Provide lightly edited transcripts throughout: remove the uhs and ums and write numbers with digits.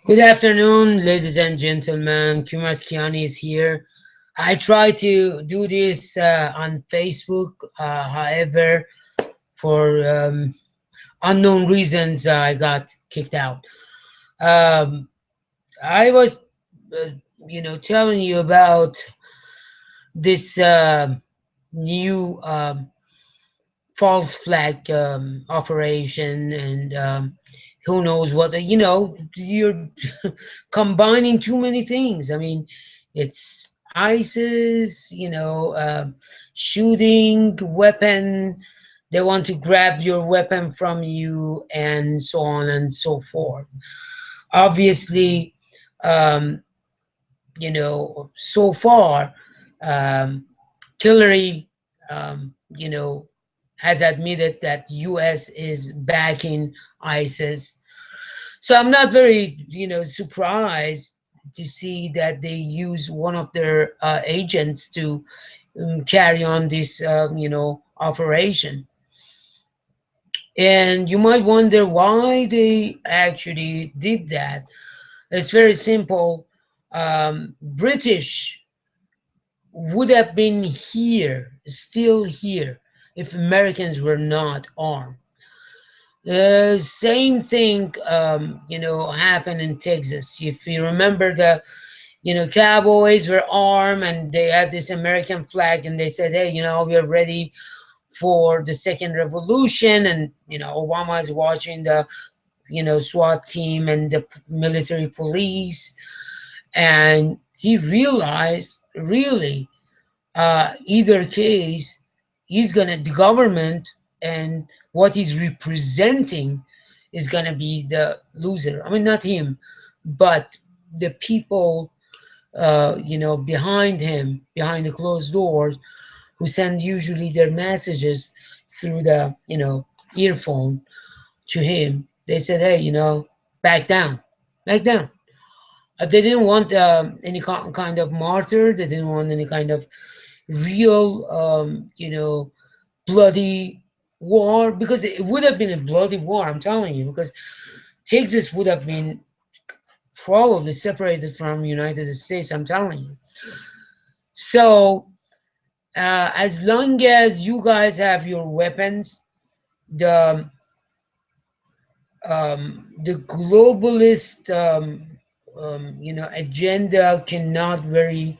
Good afternoon, ladies and gentlemen. Kumas Kiani is here. I try to do this on Facebook, however, for unknown reasons, I got kicked out. Um, I was, uh, telling you about this new false flag operation, and who knows what. You're combining too many things. I mean, it's ISIS, shooting weapon. They want to grab your weapon from you, and so on and so forth. Obviously, um, so far, um, Hillary, has admitted that U.S. is backing ISIS. So I'm not very, surprised to see that they use one of their agents to carry on this, operation. And you might wonder why they actually did that. It's very simple. British would have been here, still here, if Americans were not armed. Same thing, happened in Texas. If you remember, the cowboys were armed and they had this American flag, and they said, "Hey, we are ready for the second revolution." And Obama is watching the SWAT team and the military police, and he realized really, either case, the government and what he's representing is gonna be the loser. I mean, not him, but the people, behind him, behind the closed doors, who send usually their messages through the, earphone to him. They said, "Hey, back down, back down." They didn't want any kind of martyr. They didn't want any kind of real, bloody war, because it would have been a bloody war. I'm telling you, because Texas would have been probably separated from United States. I'm telling you. So as long as you guys have your weapons, the the globalist agenda cannot very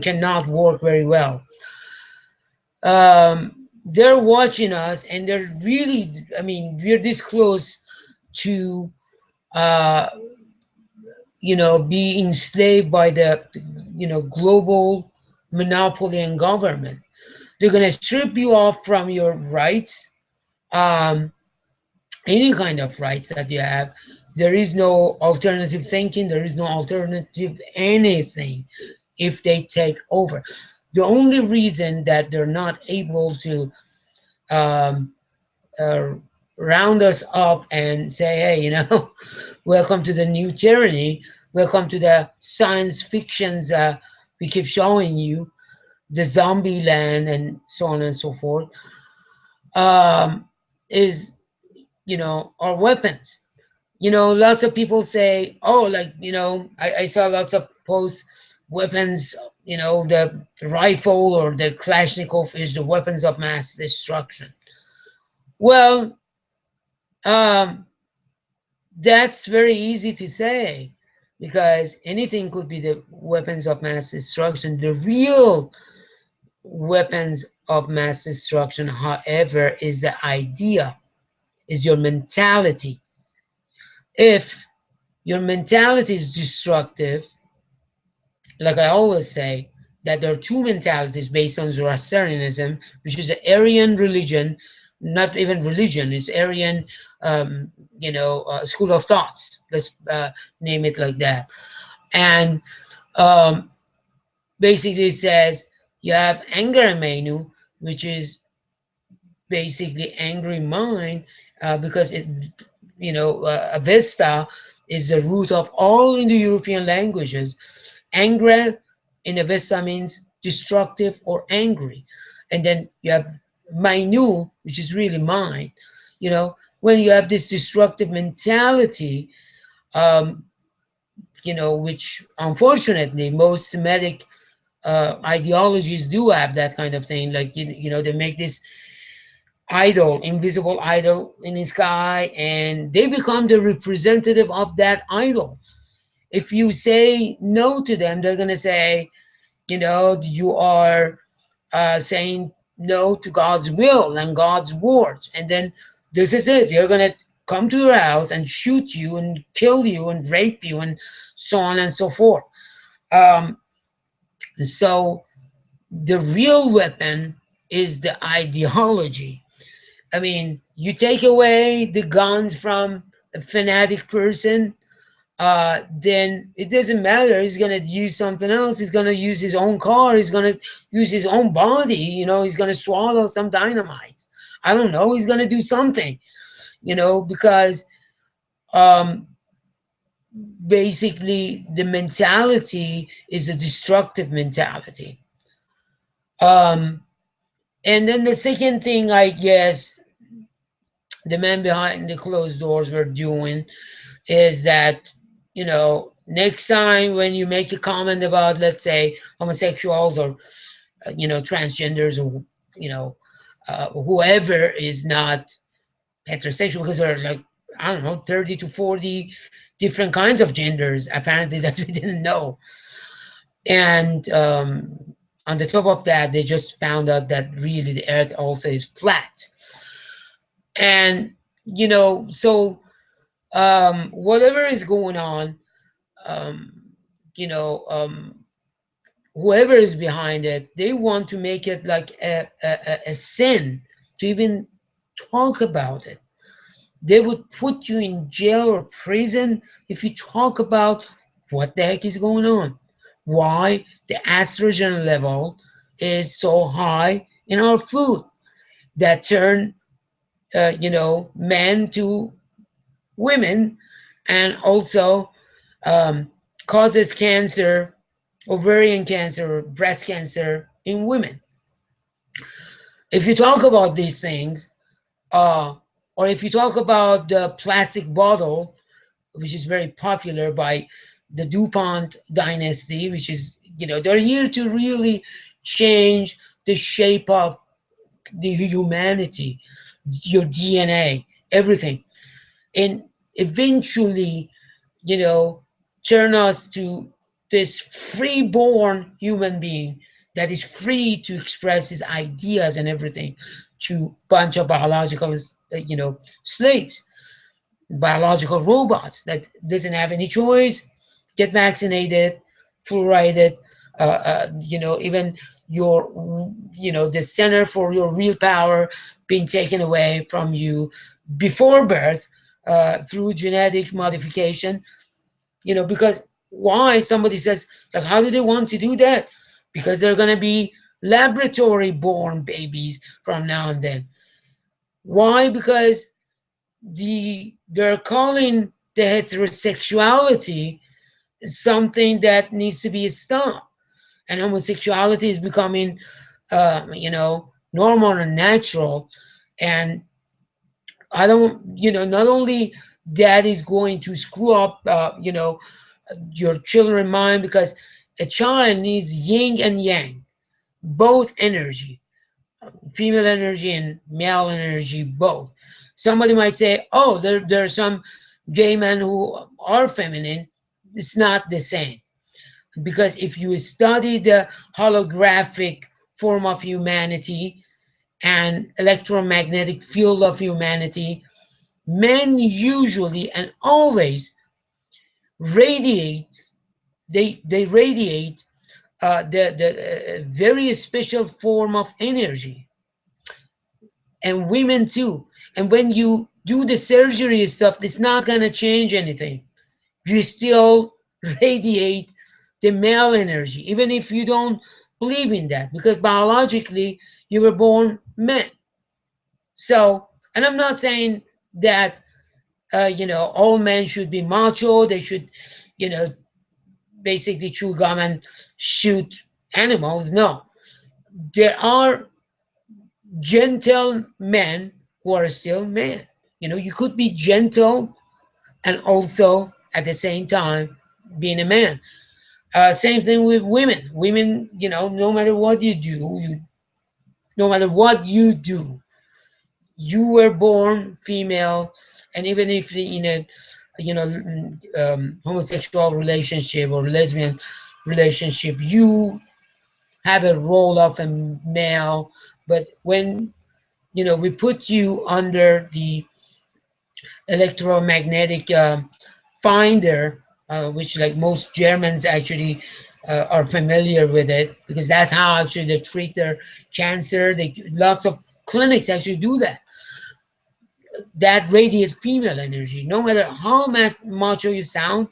cannot work very well. They're watching us, and they're really, we're this close to uh, be enslaved by the global monopoly and government. They're going to strip you off from your rights, um, any kind of rights that you have. There is no alternative thinking, there is no alternative anything if they take over. The only reason that they're not able to um, uh, round us up and say, "Hey, welcome to the new tyranny, welcome to the science fictions we keep showing you, the zombie land," and so on and so forth, is, our weapons. Lots of people say, "Oh, like, I saw lots of posts, weapons, the rifle or the Kalashnikov is the weapons of mass destruction." Well, um, that's very easy to say, because anything could be the weapons of mass destruction. The real weapons of mass destruction, however, is the idea, is your mentality. If your mentality is destructive, like I always say, that there are two mentalities based on Zoroastrianism, which is an Aryan religion, not even religion, it's Aryan, school of thoughts. Let's name it like that. And um, basically it says you have anger menu, which is basically angry mind, because Avesta is the root of all Indo-European languages. Anger in Avesta means destructive or angry. And then you have Mainu, which is really mind. When you have this destructive mentality, um, which unfortunately most Semitic ideologies do have that kind of thing. Like, they make this idol, invisible idol in the sky, and they become the representative of that idol. If you say no to them, they're going to say, you are saying no to God's will and God's words. And then this is it. They're going to come to your house and shoot you and kill you and rape you and so on and so forth. Um, so the real weapon is the ideology. I mean, you take away the guns from a fanatic person, then it doesn't matter. He's gonna use something else. He's gonna use his own car. He's gonna use his own body. He's gonna swallow some dynamite. I don't know. He's gonna do something. Because um, basically the mentality is a destructive mentality. Um, and then the second thing, I guess, the men behind the closed doors were doing is that, next time when you make a comment about, let's say, homosexuals or transgenders, or whoever is not heterosexual, because there are, like, I don't know, 30 to 40 different kinds of genders apparently that we didn't know. And on the top of that, they just found out that really the earth also is flat. And so whatever is going on, um, you know, um, whoever is behind it, they want to make it like a sin to even talk about it. They would put you in jail or prison if you talk about what the heck is going on. Why the estrogen level is so high in our food that turn, men to women, and also um, causes cancer, ovarian cancer, breast cancer in women. If you talk about these things, uh, or if you talk about the plastic bottle, which is very popular by the DuPont dynasty, which is, they're here to really change the shape of the humanity, your DNA, everything. And eventually, you know, turn us to this freeborn human being that is free to express his ideas and everything, to bunch of biological, slaves, biological robots that doesn't have any choice, get vaccinated, fluoridated, even your, the center for your real power being taken away from you before birth, through genetic modification. Because why? Somebody says, like, how do they want to do that? Because they're going to be laboratory born babies from now and then. Why? Because they're calling the heterosexuality something that needs to be stopped, and homosexuality is becoming, normal and natural. And I don't, not only that is going to screw up, your children mind, because a child needs yin and yang, both energy, female energy and male energy, both. Somebody might say, oh, there are some gay men who are feminine. It's not the same, because if you study the holographic form of humanity and electromagnetic field of humanity, men usually and always radiate, they radiate the very special form of energy, and women too. And when you do the surgery stuff, it's not going to change anything. You still radiate the male energy, even if you don't believe in that, because biologically you were born men. So, and I'm not saying that, all men should be macho, they should, you know, basically chew gum and shoot animals. No, there are gentle men who are still men. You could be gentle and also at the same time being a man. Same thing with women. Women, no matter what you do, no matter what you do, you were born female, and even if in a homosexual relationship or lesbian relationship, you have a role of a male. But when we put you under the electromagnetic finder, which like most Germans actually are familiar with it, because that's how actually they treat their cancer. Lots of clinics actually do that. That radiate female energy, no matter how macho you sound,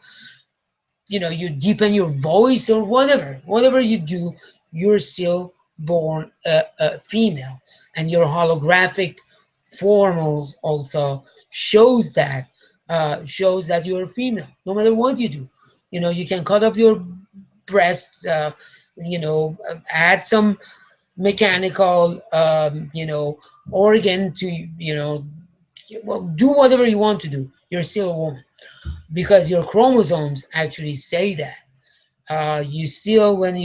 you deepen your voice or whatever you do, you're still born a female. And your holographic form also shows that you're a female, no matter what you do. You can cut off your breasts, add some mechanical organ to, well, do whatever you want to do, you're still a woman, because your chromosomes actually say that. You still, when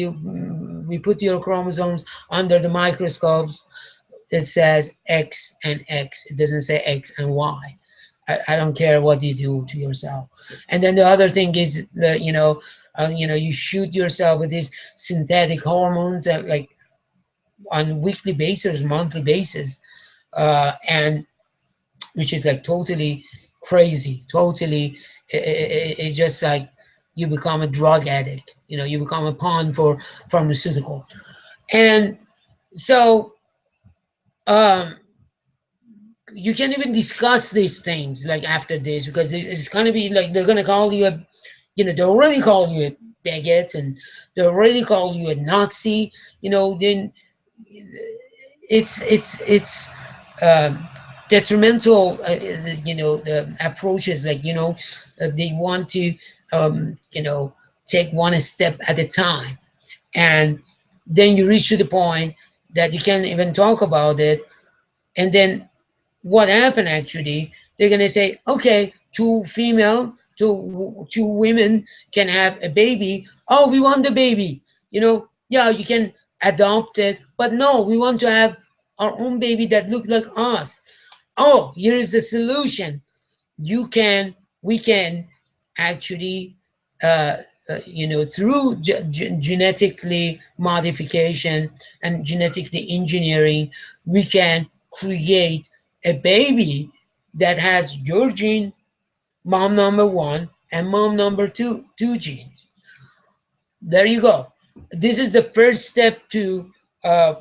we put your chromosomes under the microscopes, it says X and X. It doesn't say X and Y. I don't care what you do to yourself. And then the other thing is that you shoot yourself with these synthetic hormones that, like, on weekly basis, monthly basis, and which is like totally crazy, totally. It's just like you become a drug addict. You become a pawn for pharmaceutical. And so, um, you can't even discuss these things like after this, because it's gonna be like they're gonna call you a, they already call you a bigot, and they already call you a Nazi. Then it's detrimental, approaches, like, they want to, take one step at a time, and then you reach to the point that you can't even talk about it. And then what happened actually, they're going to say, okay, two women can have a baby. Oh, we want the baby. Yeah, you can adopt it, but no, we want to have our own baby that looks like us. Oh, here is the solution. We can actually, uh, through genetically modification and genetically engineering, we can create a baby that has your gene, mom number one, and mom number two genes. There you go. This is the first step to,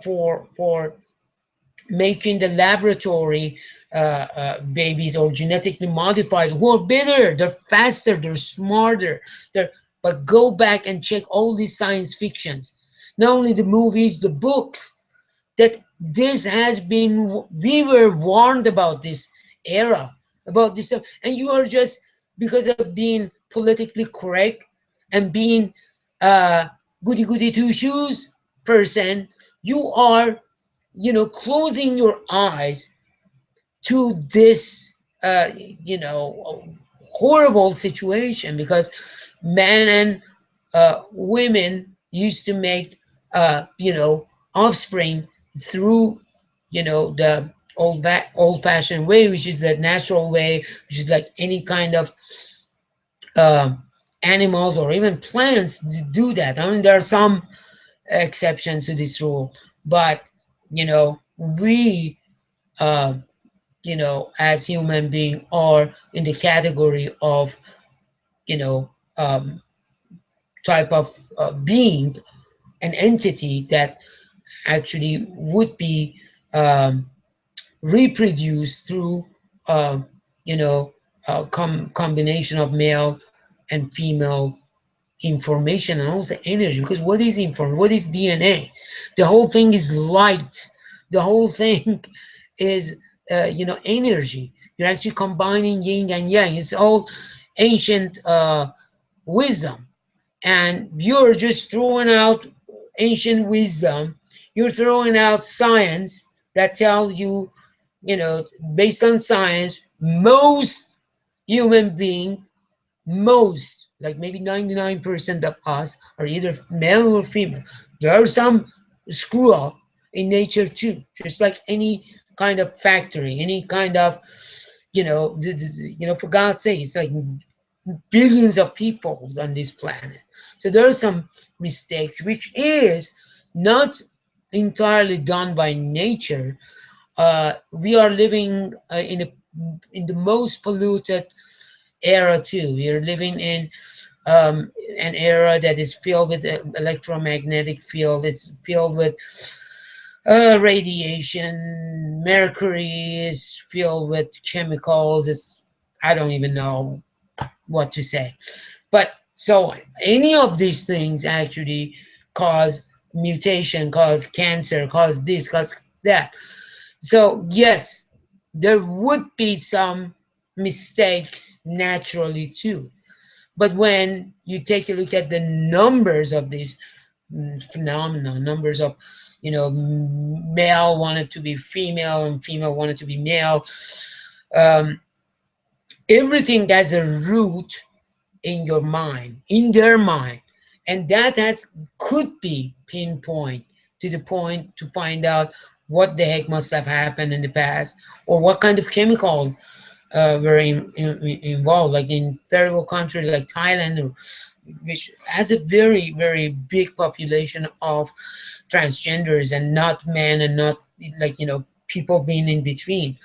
for making the laboratory babies, or genetically modified, who are better, they're faster, they're smarter. But go back and check all these science fictions, not only the movies, the books, that this has been, we were warned about this era, about this stuff, and you are just, because of being politically correct and being uh goody goody two shoes person, you are, closing your eyes to this, horrible situation, because men and women used to make, offspring through, the old fashioned way, which is the natural way, which is like any kind of um animals or even plants do that. I mean, there are some exceptions to this rule, but we, uh, as human being, are in the category of, you know um, type of being, an entity that actually would be, um, reproduced through, uh, you know combination of male and female information, and also energy. Because what is information, what is DNA? The whole thing is light. The whole thing is, energy. You're actually combining yin and yang. It's all ancient wisdom, and you're just throwing out ancient wisdom. You're throwing out science that tells you, based on science, most human being most, like maybe 99% of us are either male or female. There are some screw up in nature too, just like any kind of factory, any kind of, for God's sake, it's like billions of people on this planet. So there are some mistakes, which is not entirely done by nature. We are living in the most polluted era too. We are living in an era that is filled with electromagnetic field. It's filled with radiation. Mercury is filled with chemicals. It's, I don't even know what to say. But so any of these things actually cause mutation, cause cancer, cause this, cause that. So yes, there would be some mistakes naturally too. But when you take a look at the numbers of these phenomena, numbers of, male wanted to be female and female wanted to be male, um, everything has a root in your mind, in their mind, and that has could be pinpoint to the point to find out what the heck must have happened in the past, or what kind of chemicals were involved, like in third world country like Thailand, or, which has a very very big population of transgenders and not men and not like people being in between.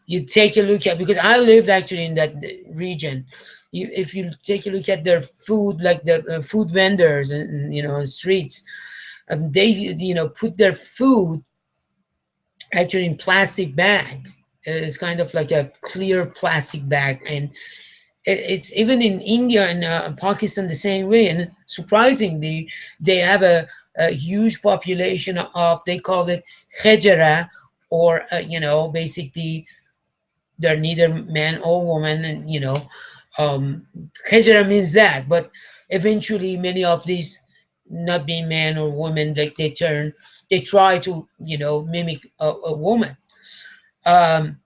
You take a look at, because I lived actually in that region. If you take a look at their food, like the food vendors and on streets, they put their food actually in plastic bags. It's kind of like a clear plastic bag, and it's even in India and Pakistan the same way. And surprisingly, they have a huge population of, they call it khejera, or basically they're neither man or woman, and khejera means that. But eventually many of these, not being man or woman, like they try to mimic a woman. um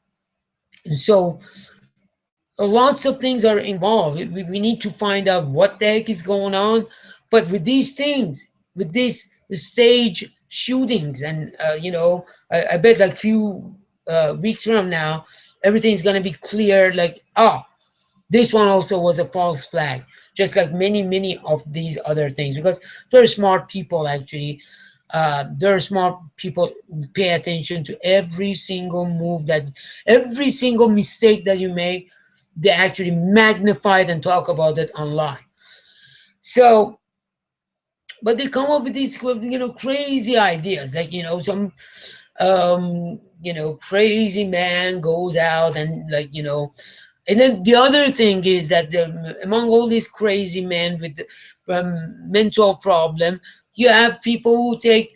so lots of things are involved. We need to find out what the heck is going on. But with these things, with these stage shootings, and I bet like few weeks from now, everything's gonna be clear. Like, oh, this one also was a false flag, just like many of these other things, because they're smart people actually. There are smart people who pay attention to every single move, that every single mistake that you make, they actually magnify it and talk about it online. So, but they come up with these crazy ideas, like some crazy man goes out and and then the other thing is that among all these crazy men with mental problem, you have people who take,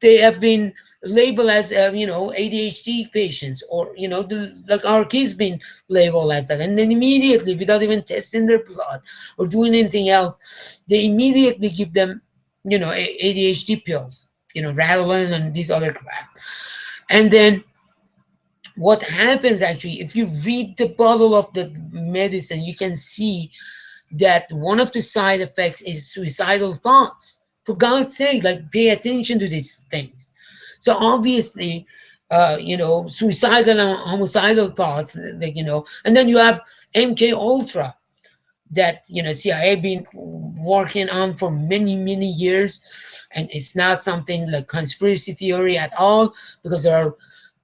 they have been labeled as ADHD patients, or like our kids been labeled as that, and then immediately, without even testing their blood or doing anything else, they immediately give them ADHD pills, Ritalin and these other crap. And then what happens actually, if you read the bottle of the medicine, you can see that one of the side effects is suicidal thoughts. For God's sake, like, pay attention to these things. So obviously, suicidal and homicidal thoughts, like, and then you have MK Ultra, that CIA been working on for many years, and it's not something like conspiracy theory at all, because there are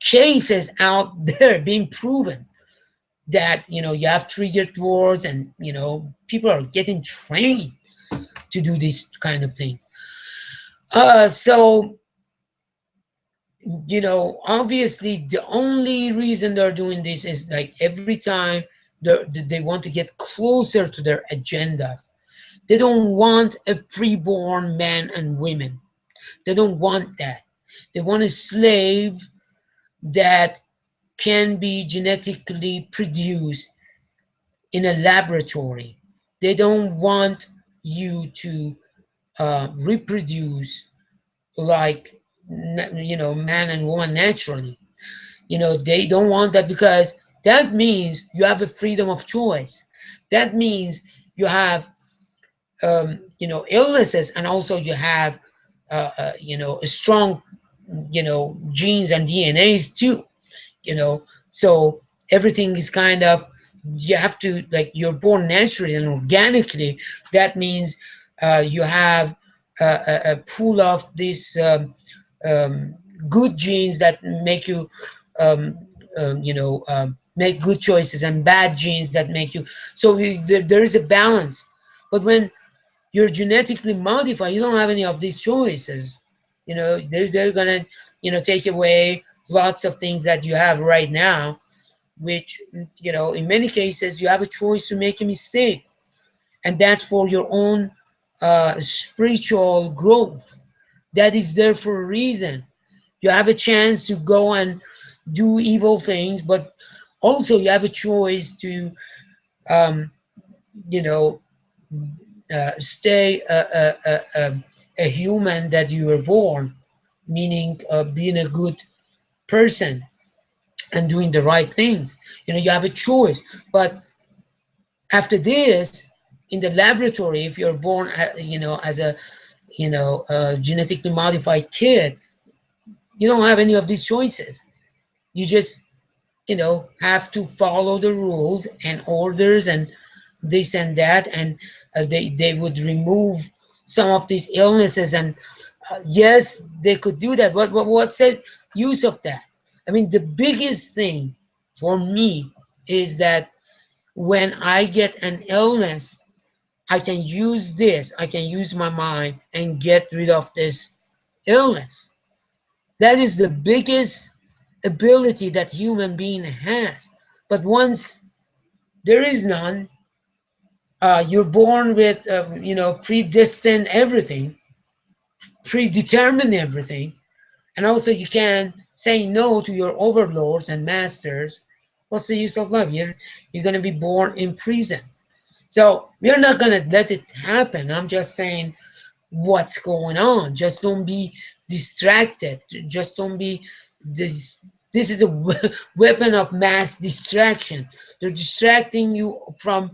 cases out there being proven that you have triggered words, and people are getting trained to do this kind of thing. So obviously the only reason they're doing this is like every time they want to get closer to their agendas. They don't want a freeborn man and women. They don't want that. They want a slave that can be genetically produced in a laboratory. They don't want you to reproduce like man and woman naturally. They don't want that, because That means you have a freedom of choice. That means you have, illnesses, and also you have, a strong, genes and DNAs too. So everything is kind of, you have to, like, you're born naturally and organically. That means you have a pool of these um, good genes that make you, um, make good choices, and bad genes that make you, so there is a balance. But when you're genetically modified, you don't have any of these choices. They're gonna, take away lots of things that you have right now, which, in many cases you have a choice to make a mistake, and that's for your own spiritual growth. That is there for a reason. You have a chance to go and do evil things, but also you have a choice to, um, you know stay a human that you were born, meaning being a good person and doing the right things. You have a choice. But after this, in the laboratory, if you're born, as a, genetically modified kid, you don't have any of these choices. You just, have to follow the rules and orders and this and that, and they would remove some of these illnesses. And yes, they could do that, but what's the use of that? I mean, the biggest thing for me is that when I get an illness, I can use this, I can use my mind and get rid of this illness. That is the biggest ability that human being has. But once there is none, you're born with, predestined everything, predetermined everything, and also you can say no to your overlords and masters. What's the use of life? You're going to be born in prison. So we're not going to let it happen. I'm just saying what's going on. Just don't be distracted. Just don't be this. This is a weapon of mass distraction. They're distracting you from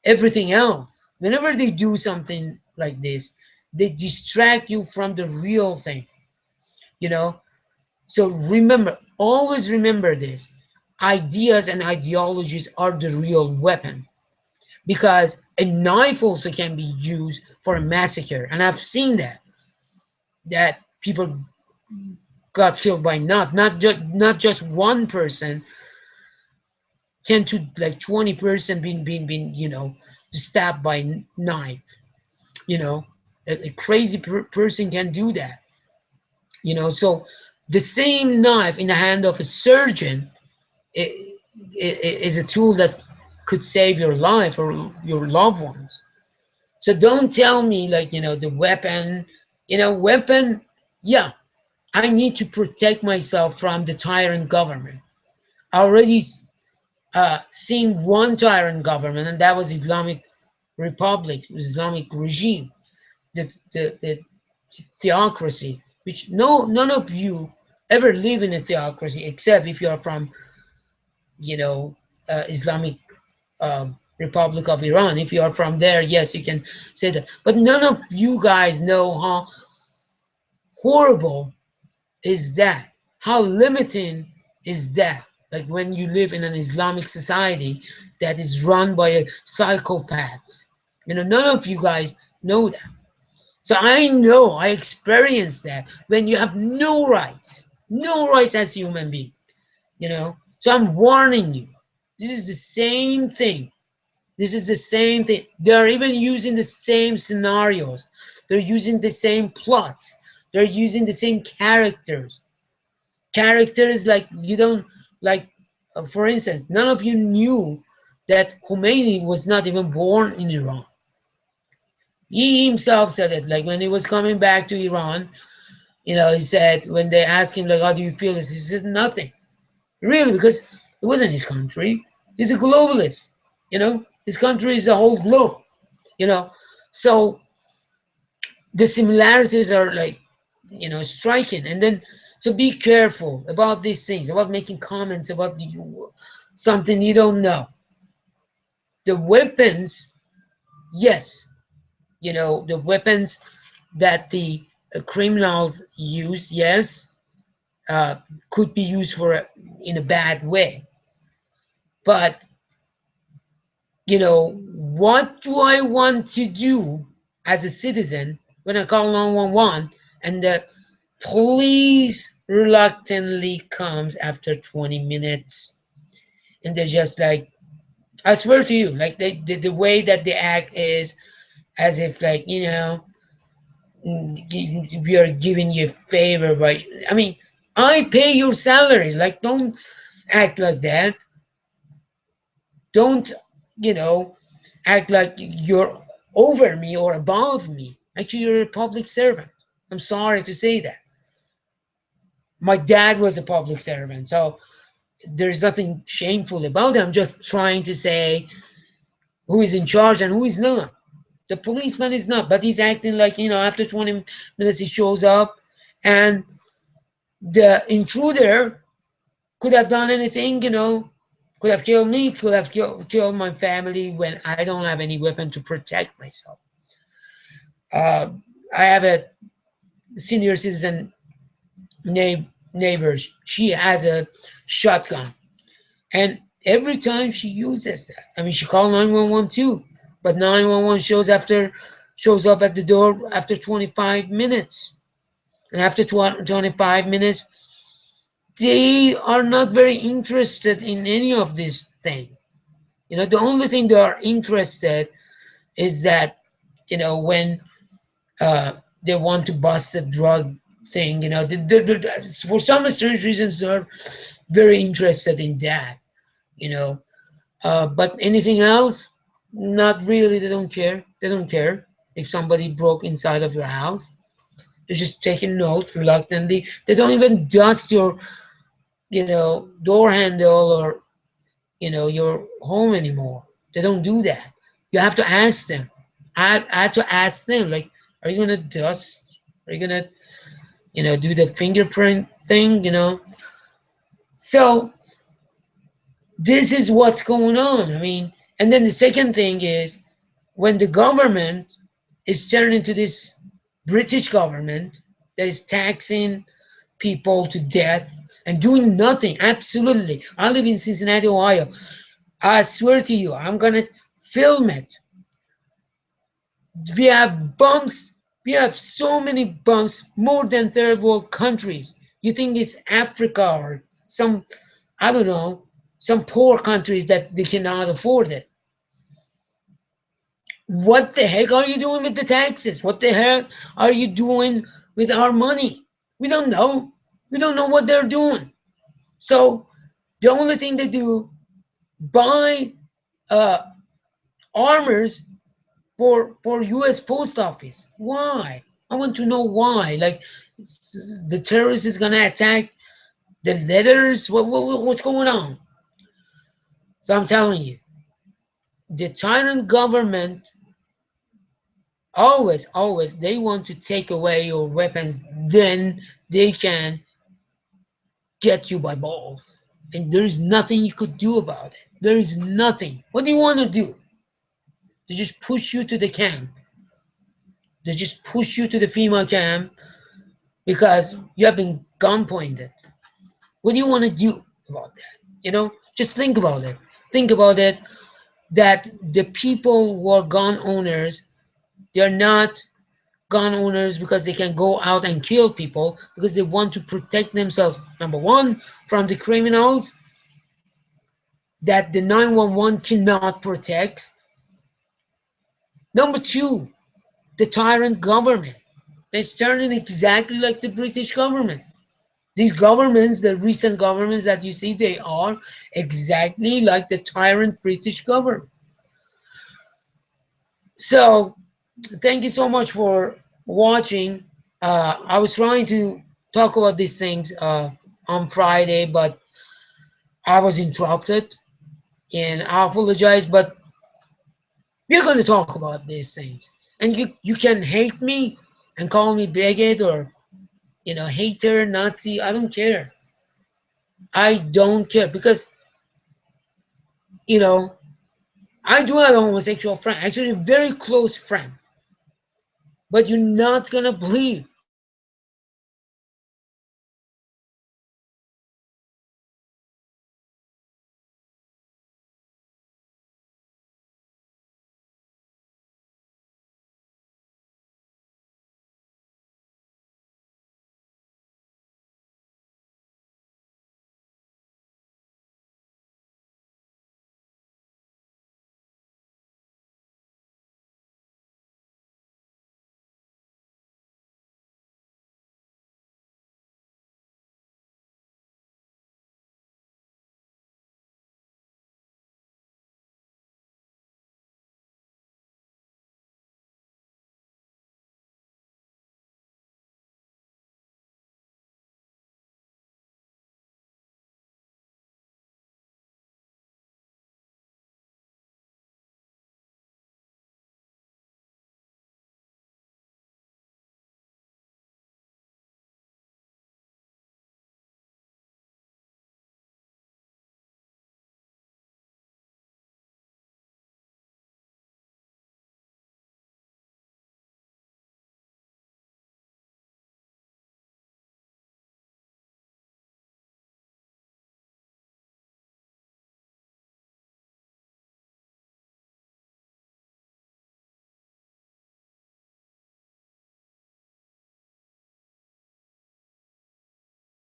everything else. Whenever they do something like this, they distract you from the real thing, you know? So remember, always remember this. Ideas and ideologies are the real weapon, because a knife also can be used for a massacre. And I've seen that people got killed by knife, not just one person, 10 to like 20 person being stabbed by knife. you know a crazy person can do that. So the same knife in the hand of a surgeon i- is a tool that could save your life or your loved ones. So don't tell me, like, the weapon, weapon. Yeah, I need to protect myself from the tyrant government. I already seen one tyrant government, and that was Islamic Republic, Islamic regime, the theocracy, which none of you ever live in a theocracy, except if you are from, you know Islamic Republic of Iran. If you are from there, yes, you can say that. But none of you guys know how horrible is that, how limiting is that. Like when you live in an Islamic society that is run by psychopaths. None of you guys know that. So I know, I experienced that, when you have no rights as a human being, So I'm warning you. This is the same thing. This is the same thing. They're even using the same scenarios. They're using the same plots. They're using the same characters. Characters like you don't like. For instance, none of you knew that Khomeini was not even born in Iran. He himself said it. Like when he was coming back to Iran, he said, when they asked him, like, how do you feel this? He said nothing. Really, because it wasn't his country. He's a globalist. His country is the whole globe. You know, so the similarities are like, striking. And then, so be careful about these things, about making comments about something you don't know. The weapons, yes, the weapons that the criminals use, yes, uh, could be used in a bad way. But what do I want to do as a citizen when I call 911 and the police reluctantly comes after 20 minutes and they're just like, I swear to you, like the way that they act is as if like, we are giving you a favor, but I mean, I pay your salary. Like, don't act like that. Don't, you know, act like you're over me or above me. Actually, you're a public servant. I'm sorry to say that. My dad was a public servant, so there's nothing shameful about it. I'm just trying to say who is in charge and who is not. The policeman is not, but he's acting like, after 20 minutes he shows up and the intruder could have done anything, could have killed me, could have killed my family when I don't have any weapon to protect myself. Uh, I have a senior citizen neighbor. She has a shotgun. And every time she uses that, I mean, she called 911 too, but 911 shows up at the door after 25 minutes. And after 25 minutes, they are not very interested in any of this thing. The only thing they are interested is that, when they want to bust a drug thing, for some strange reasons, they're very interested in that, you know. But anything else, not really. They don't care. They don't care if somebody broke inside of your house. They're just taking notes reluctantly. They don't even dust your, door handle or, your home anymore. They don't do that. You have to ask them. I had to ask them, like, are you gonna dust? Are you gonna, do the fingerprint thing? So this is what's going on. I mean, and then the second thing is when the government is turning to this British government that is taxing people to death and doing nothing. Absolutely. I live in Cincinnati, Ohio. I swear to you, I'm gonna film it. We have bumps. We have so many bumps, more than third world countries. You think it's Africa or some, I don't know, some poor countries that they cannot afford it. What the heck are you doing with the taxes? What the heck are you doing with our money? We don't know. We don't know what they're doing. So the only thing they do, buy uh, armors for U.S. Post Office. Why? I want to know why. Like the terrorist is gonna attack the letters. What's going on? So I'm telling you, the tyrant government always they want to take away your weapons. Then they can get you by balls, and there is nothing you could do about it. There is nothing. What do you want to do? They just push you to the camp. They just push you to the female camp because you have been gun pointed. What do you want to do about that? Just think about it. Think about it that the people who are gun owners, they're not gun owners because they can go out and kill people, because they want to protect themselves. Number one, from the criminals that the 911 cannot protect. Number two, the tyrant government. It's turning exactly like the British government. These governments, the recent governments that you see, they are exactly like the tyrant British government. So, thank you so much for watching. I was trying to talk about these things on Friday, but I was interrupted, and I apologize. But we're going to talk about these things, and you can hate me and call me bigot or hater, Nazi. I don't care. I don't care because You know, I do have a homosexual friend, actually a very close friend, but you're not gonna believe.